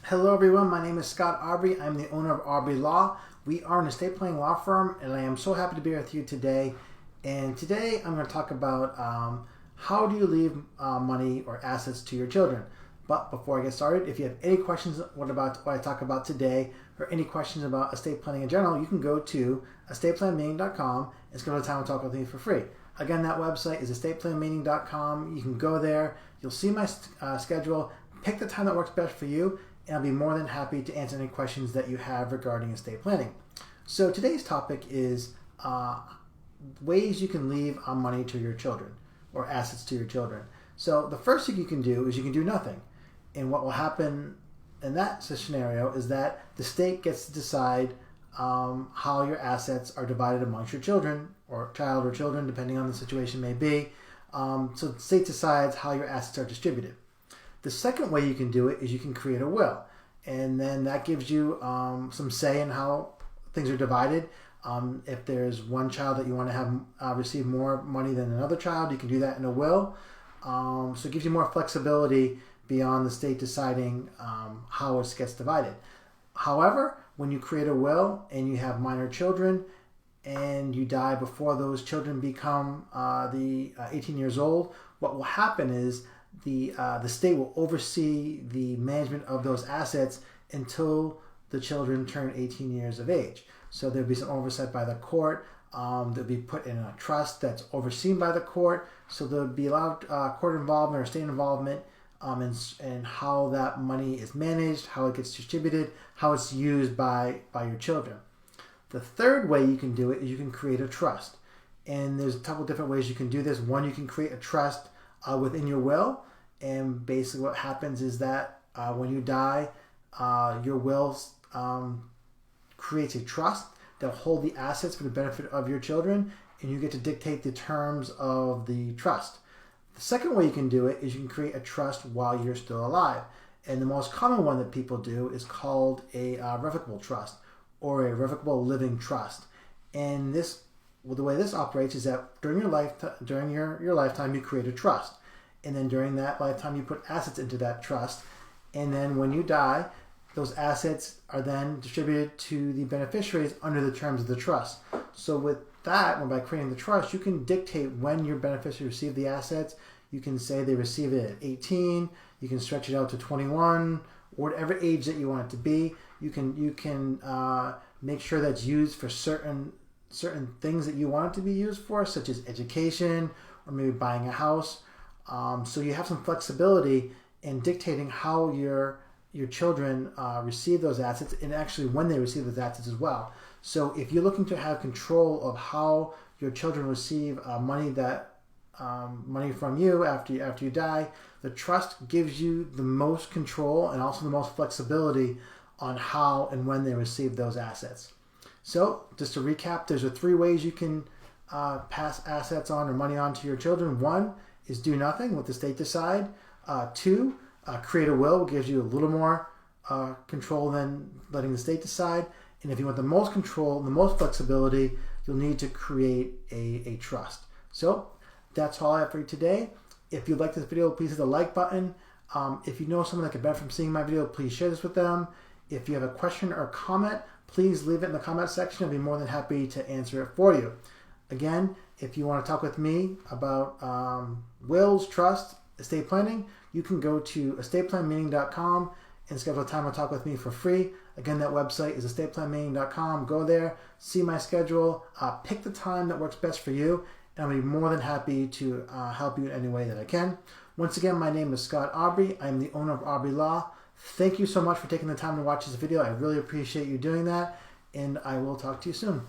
Hello everyone, my name is Scott Aubrey. I'm the owner of Aubrey Law. We are an estate planning law firm and I am so happy to be with you today. And today I'm going to talk about how do you leave money or assets to your children. But before I get started, if you have any questions what I talk about today or any questions about estate planning in general, you can go to estateplanmeeting.com and schedule a time to talk with me for free. Again, that website is estateplanmeeting.com. You can go there, you'll see my schedule, pick the time that works best for you, and I'll be more than happy to answer any questions that you have regarding estate planning. So today's topic is ways you can leave money to your children or assets to your children. So the first thing you can do is you can do nothing. And what will happen in that scenario is that the state gets to decide how your assets are divided amongst your children or child or children, depending on the situation may be. So the state decides how your assets are distributed. The second way you can do it is you can create a will, and then that gives you some say in how things are divided. If there's one child that you want to have receive more money than another child, you can do that in a will. So it gives you more flexibility beyond the state deciding how it gets divided. However, when you create a will and you have minor children and you die before those children become 18 years old, what will happen is the state will oversee the management of those assets until the children turn 18 years of age. So there'll be some oversight by the court. They'll be put in a trust that's overseen by the court. So there'll be a lot of court involvement or state involvement in how that money is managed, how it gets distributed, how it's used by your children. The third way you can do it is you can create a trust. And there's a couple different ways you can do this. One, you can create a trust within your will. And basically what happens is that when you die, your will creates a trust that will hold the assets for the benefit of your children, and you get to dictate the terms of the trust. The second way you can do it is you can create a trust while you're still alive. And the most common one that people do is called a revocable trust or a revocable living trust. And the way this operates is that during your lifetime, you create a trust. And then during that lifetime, you put assets into that trust. And then when you die, those assets are then distributed to the beneficiaries under the terms of the trust. So with that, by creating the trust, you can dictate when your beneficiaries receive the assets. You can say they receive it at 18. You can stretch it out to 21, or whatever age that you want it to be. You can make sure that's used for certain things that you want it to be used for, such as education or maybe buying a house. So you have some flexibility in dictating how your children receive those assets and actually when they receive those assets as well. So if you're looking to have control of how your children receive money from you after you die, the trust gives you the most control and also the most flexibility on how and when they receive those assets. So just to recap, there's 3 ways you can pass assets on or money on to your children. 1 is do nothing, let the state decide. 2, create a will, gives you a little more control than letting the state decide. And if you want the most control and the most flexibility, you'll need to create a trust. So that's all I have for you today. If you like this video, please hit the like button. If you know someone that could benefit from seeing my video, please share this with them. If you have a question or comment, please leave it in the comment section. I'll be more than happy to answer it for you. Again, if you want to talk with me about wills, trust, estate planning, you can go to estateplanmeeting.com and schedule a time to talk with me for free. Again, that website is estateplanmeeting.com. Go there, see my schedule, pick the time that works best for you, and I'll be more than happy to help you in any way that I can. Once again, my name is Scott Aubrey. I'm the owner of Aubrey Law. Thank you so much for taking the time to watch this video. I really appreciate you doing that, and I will talk to you soon.